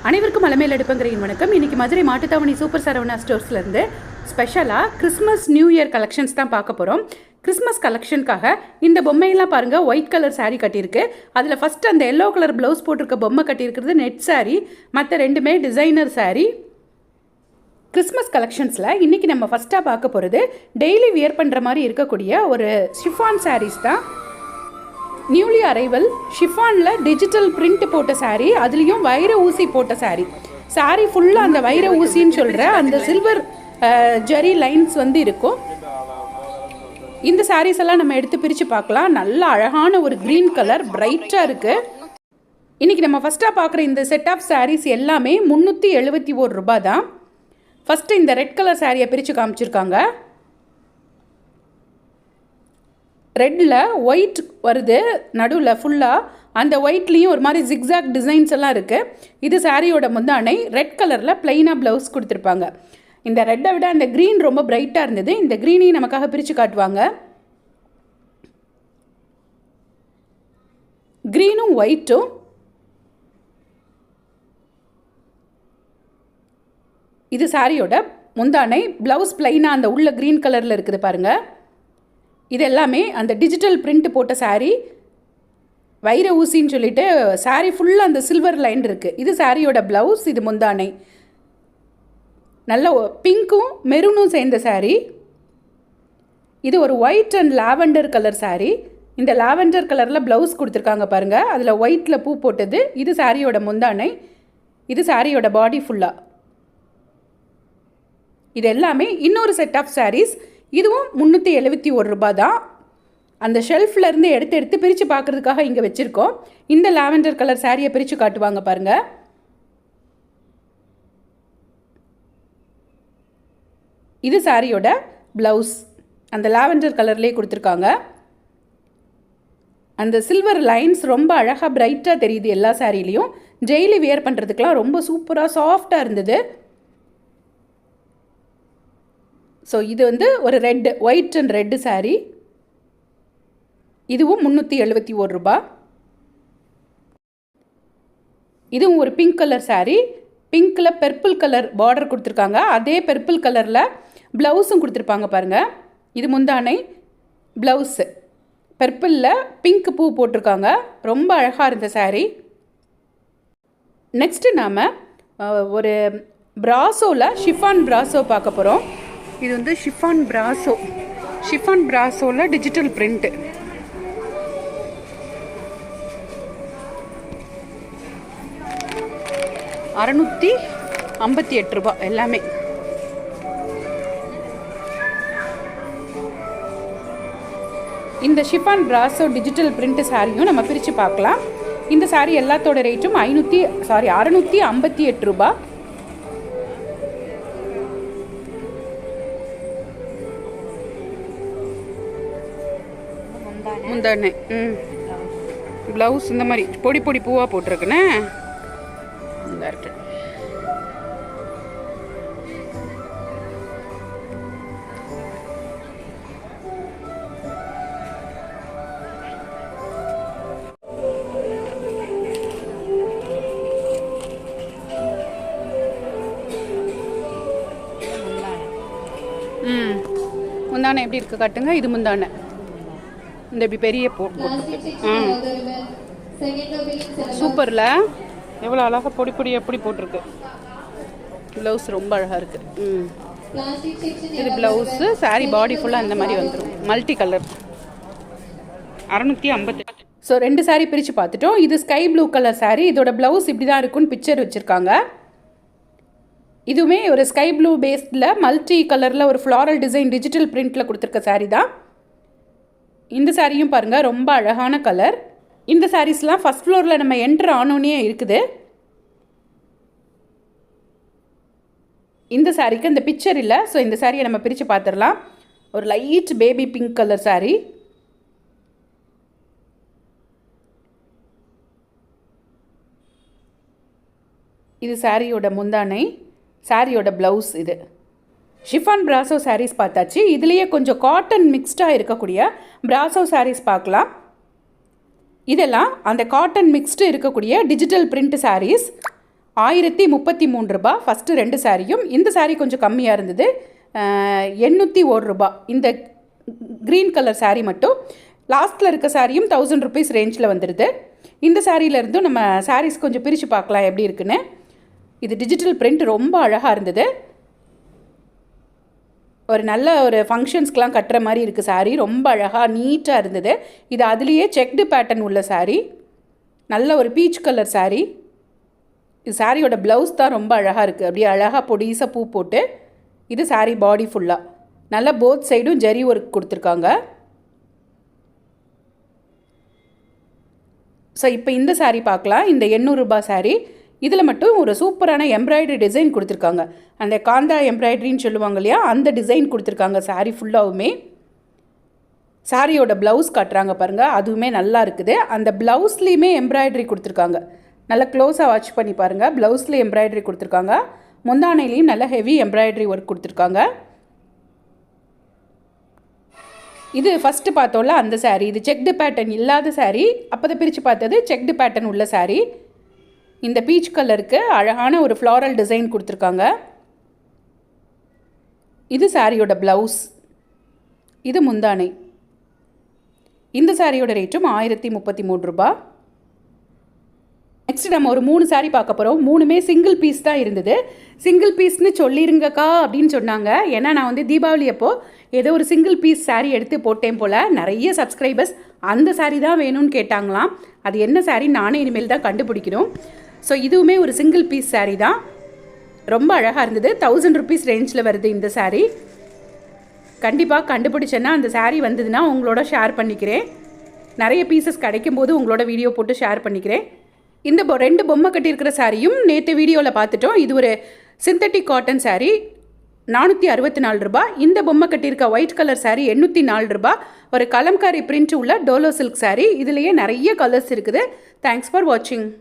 அனைவருக்கும் மலைமேல் எடுப்பங்கிறையின் வணக்கம். இன்றைக்கி மதுரை மாட்டுத்தாவணி சூப்பர் சரவணா ஸ்டோர்ஸ்லேருந்து ஸ்பெஷலாக கிறிஸ்மஸ் நியூ இயர் கலெக்ஷன்ஸ் தான் பார்க்க போகிறோம். கிறிஸ்மஸ் கலெக்ஷனுக்காக இந்த பொம்மையெல்லாம் பாருங்கள், ஒயிட் கலர் சாரீ கட்டியிருக்கு. அதில் ஃபஸ்ட்டு அந்த எல்லோ கலர் ப்ளவுஸ் போட்டிருக்க பொம்மை கட்டியிருக்கிறது நெட் சாரீ, மற்ற ரெண்டுமே டிசைனர் சாரீ. கிறிஸ்மஸ் கலெக்ஷன்ஸில் இன்றைக்கி நம்ம ஃபஸ்ட்டாக பார்க்க போகிறது டெய்லி வியர் பண்ணுற மாதிரி இருக்கக்கூடிய ஒரு ஷிஃபான் சாரீஸ் தான். நியூலி அரைவல் ஷிஃபானில் டிஜிட்டல் பிரிண்ட் போட்ட சாரீ, அதுலேயும் வைர ஊசி போட்ட சாரீ. சாரீ ஃபுல்லாக அந்த வைர ஊசின்னு சொல்கிற அந்த சில்வர் ஜரி லைன்ஸ் வந்து இருக்கும். இந்த சாரீஸ் எல்லாம் நம்ம எடுத்து பிரித்து பார்க்கலாம். நல்ல அழகான ஒரு க்ரீன் கலர் பிரைட்டாக இருக்குது. இன்றைக்கி நம்ம ஃபஸ்ட்டாக பார்க்குற இந்த செட் ஆஃப் சாரீஸ் எல்லாமே 371 ரூபா தான். ஃபஸ்ட்டு இந்த ரெட் கலர் சாரியை பிரித்து காமிச்சிருக்காங்க. ரெட்டில் ஒயிட் வருது நடுவில் ஃபுல்லாக. அந்த ஒயிட்லேயும் ஒரு மாதிரி ஜிக்ஸாக் டிசைன்ஸ் எல்லாம் இருக்குது. இது சாரியோட முந்தானை. ரெட் கலரில் ப்ளைனாக ப்ளவுஸ் கொடுத்துருப்பாங்க. இந்த ரெட்டை விட அந்த க்ரீன் ரொம்ப பிரைட்டாக இருந்தது. இந்த க்ரீனையும் நமக்காக பிரித்து காட்டுவாங்க. க்ரீனும் ஒயிட்டும். இது சாரியோட முந்தானை. ப்ளவுஸ் ப்ளைனாக அந்த உள்ள க்ரீன் கலரில் இருக்குது பாருங்கள். இது எல்லாமே அந்த டிஜிட்டல் பிரிண்ட் போட்ட சாரீ, வைர ஊசின்னு சொல்லிட்டு சாரீ ஃபுல்லாக அந்த சில்வர் லைன் இருக்குது. இது சாரியோட ப்ளவுஸ், இது முந்தானை. நல்ல பிங்க்கும் மெரூனும் சேர்ந்த சாரீ. இது ஒரு white and lavender colour sari. இந்த லாவெண்டர் கலரில் ப்ளவுஸ் கொடுத்துருக்காங்க பாருங்கள், அதில் ஒயிட்டில் பூ போட்டது. இது சாரியோட முந்தானை. இது சாரியோட பாடி ஃபுல்லாக. இது எல்லாமே இன்னொரு செட் ஆஃப் சாரீஸ். இதுவும் 371 ரூபா தான். அந்த ஷெல்ஃப்லேருந்து எடுத்து பிரித்து பார்க்குறதுக்காக இங்கே வச்சுருக்கோம். இந்த லாவெண்டர் கலர் சாரியை பிரித்து காட்டுவாங்க பாருங்கள். இது சாரியோட ப்ளவுஸ். அந்த லாவெண்டர் கலர்லேயே கொடுத்துருக்காங்க. அந்த சில்வர் லைன்ஸ் ரொம்ப அழகாக பிரைட்டாக தெரியுது எல்லா சாரிலையும். டெய்லி வியர் பண்ணுறதுக்கெலாம் ரொம்ப சூப்பராக சாஃப்டாக இருந்தது. ஸோ இது வந்து ஒரு red, white and red sari. இதுவும் 371 ரூபா. இதுவும் ஒரு பிங்க் கலர் சாரீ. பிங்க்கில் பெர்பிள் கலர் பார்டர் கொடுத்துருக்காங்க. அதே பெர்பிள் கலரில் ப்ளவுஸும் கொடுத்துருப்பாங்க பாருங்கள். இது முந்தானை, ப்ளவுஸு பெர்பிளில் பிங்க் பூ போட்டிருக்காங்க. ரொம்ப அழகாக இருந்த சாரீ. நெக்ஸ்ட்டு நாம் ஒரு ப்ராசோவில் ஷிஃபான் ப்ராசோ பார்க்க போகிறோம். இது வந்து ஷிஃபான் ப்ராசோ. ஷிஃபான் ப்ராசோவில் டிஜிட்டல் பிரிண்ட்டு. ₹658 எல்லாமே. இந்த ஷிஃபான் ப்ராசோ டிஜிட்டல் பிரிண்ட் சாரியும் நம்ம பிரித்து பார்க்கலாம். இந்த சாரி எல்லாத்தோட ரேட்டும் ₹658 ரூபா. முந்தானே ப்ளவுஸ் இந்த மாதிரி பொடி பொடி பூவாக போட்டிருக்குண்ணே. இந்த இருக்கு. முந்தானை எப்படி இருக்கு காட்டுங்க. இது முந்தானை இந்த இப்படி பெரிய சூப்பரில் எவ்வளோ அழகாக பொடி பொடி எப்படி போட்டிருக்கு. ப்ளவுஸ் ரொம்ப அழகாக இருக்குது. இது ப்ளவுஸு. சாரீ பாடி ஃபுல்லாக அந்த மாதிரி வந்துடும். Multi colour. 650. ஸோ 2 சாரீ பிரித்து பார்த்துட்டோம். இது ஸ்கை ப்ளூ கலர் சாரீ. இதோட ப்ளவுஸ் இப்படி தான் இருக்குன்னு பிக்சர் வச்சுருக்காங்க. இதுவுமே ஒரு ஸ்கை ப்ளூ பேஸ்டில் மல்டி கலரில் ஒரு ஃப்ளாரல் டிசைன் டிஜிட்டல் பிரிண்டில் கொடுத்துருக்க சாரீ தான். இந்த சாரியும் பாருங்கள், ரொம்ப அழகான கலர். இந்த சாரீஸ்லாம் ஃபஸ்ட் ஃப்ளோரில் நம்ம என்ட்ரு ஆனோன்னே இருக்குது. இந்த சாரீக்கு இந்த பிக்சர் இல்லை. ஸோ இந்த சாரியை நம்ம பிரித்து பார்த்துடலாம். ஒரு light baby pink colour sari. இது சாரியோட முந்தானை, சாரியோட ப்ளவுஸ். இது ஷிஃபான் ப்ராசோ சாரீஸ் பார்த்தாச்சு. இதுலேயே கொஞ்சம் காட்டன் மிக்ஸ்டாக இருக்கக்கூடிய ப்ராசோ சாரீஸ் பார்க்கலாம். இதெல்லாம் அந்த காட்டன் மிக்ஸ்டு இருக்கக்கூடிய டிஜிட்டல் பிரிண்ட் சாரீஸ். 1033 ரூபா ஃபஸ்ட்டு 2 சாரியும். இந்த சாரீ கொஞ்சம் கம்மியாக இருந்தது, 801 ரூபா. இந்த க்ரீன் கலர் சாரீ மட்டும். லாஸ்ட்டில் இருக்க சாரியும் 1000 ருபீஸ் ரேஞ்சில் வந்துடுது. இந்த சாரியிலேருந்தும் நம்ம சாரீஸ் கொஞ்சம் பிரித்து பார்க்கலாம் எப்படி இருக்குன்னு. இது டிஜிட்டல் பிரிண்ட் ரொம்ப அழகாக இருந்தது. ஒரு நல்ல ஒரு ஃபங்க்ஷன்ஸ்க்கெலாம் கட்டுற மாதிரி இருக்குது சாரீ. ரொம்ப அழகாக நீட்டாக இருந்தது. இது அதுலேயே செக்டு பேட்டர்ன் உள்ள சாரீ. நல்ல ஒரு பீச் கலர் சாரீ. இது சாரியோட ப்ளவுஸ் தான் ரொம்ப அழகாக இருக்குது. அப்படியே அழகாக பொடிசாக பூ போட்டு. இது சாரீ பாடி ஃபுல்லாக நல்லா போத் சைடும் ஜரி ஒர்க் கொடுத்துருக்காங்க. ஸோ இப்போ இந்த சாரீ பார்க்கலாம். இந்த 800 ரூபா சாரீ. இதில் மட்டும் ஒரு சூப்பரான எம்ப்ராய்டரி டிசைன் கொடுத்துருக்காங்க. அந்த காந்தா எம்ப்ராய்டரின்னு சொல்லுவாங்க இல்லையா, அந்த டிசைன் கொடுத்துருக்காங்க சாரீ ஃபுல்லாகவுமே. சாரியோட ப்ளவுஸ் காட்டுறாங்க பாருங்கள், அதுவுமே நல்லா இருக்குது. அந்த ப்ளவுஸ்லேயுமே எம்ப்ராய்டரி கொடுத்துருக்காங்க. நல்லா க்ளோஸாக வாட்ச் பண்ணி பாருங்கள். ப்ளவுஸில் எம்ப்ராய்டரி கொடுத்துருக்காங்க. முந்தானையிலையும் நல்லா ஹெவி எம்ப்ராய்டரி ஒர்க் கொடுத்துருக்காங்க. இது ஃபஸ்ட்டு பார்த்தோம்ல அந்த சாரீ. இது செக்டு பேட்டர்ன் இல்லாத சாரீ. அப்போ தான் பிரித்து பார்த்தது செக்டு பேட்டர்ன் உள்ள சாரீ. இந்த பீச் கலருக்கு அழகான ஒரு ஃப்ளாரல் டிசைன் கொடுத்துருக்காங்க. இது சாரியோட ப்ளவுஸ். இது முந்தானை. இந்த சாரியோட ரேட்டும் 1033 ரூபா. நெக்ஸ்ட் நம்ம ஒரு 3 சாரீ பார்க்க போகிறோம். 3மே சிங்கிள் பீஸ் தான் இருந்தது. சிங்கிள் பீஸ்னு சொல்லிருங்கக்கா அப்படின்னு சொன்னாங்க. ஏன்னா நான் வந்து தீபாவளி அப்போது ஏதோ ஒரு சிங்கிள் பீஸ் சாரீ எடுத்து போட்டேன் போல். நிறைய சப்ஸ்கிரைபர்ஸ் அந்த சாரீ தான் வேணும்னு கேட்டாங்களாம். அது என்ன சாரீ நானே இனிமேல் தான் கண்டுபிடிக்கணும். ஸோ இதுவுமே ஒரு சிங்கிள் பீஸ் சாரீ தான். ரொம்ப அழகாக இருந்தது. 1000 ருபீஸ் ரேஞ்சில் வருது இந்த சாரீ. கண்டிப்பாக கண்டுபிடிச்சேன்னா அந்த சாரீ வந்ததுன்னா உங்களோட ஷேர் பண்ணிக்கிறேன். நிறைய பீசஸ் கிடைக்கும்போது உங்களோட வீடியோ போட்டு ஷேர் பண்ணிக்கிறேன். இந்த 2 பொம்மை கட்டியிருக்கிற சாரியும் நேற்று வீடியோவில் பார்த்துட்டோம். இது ஒரு சிந்தட்டிக் காட்டன் சாரீ, 464 ரூபா. இந்த பொம்மை கட்டியிருக்க ஒயிட் கலர் சாரீ 804 ரூபா. ஒரு கலம்காரி பிரிண்ட் உள்ள டோலோ சில்க் சாரீ. இதுலேயே நிறைய கலர்ஸ் இருக்குது. தேங்க்ஸ் ஃபார் வாட்சிங்.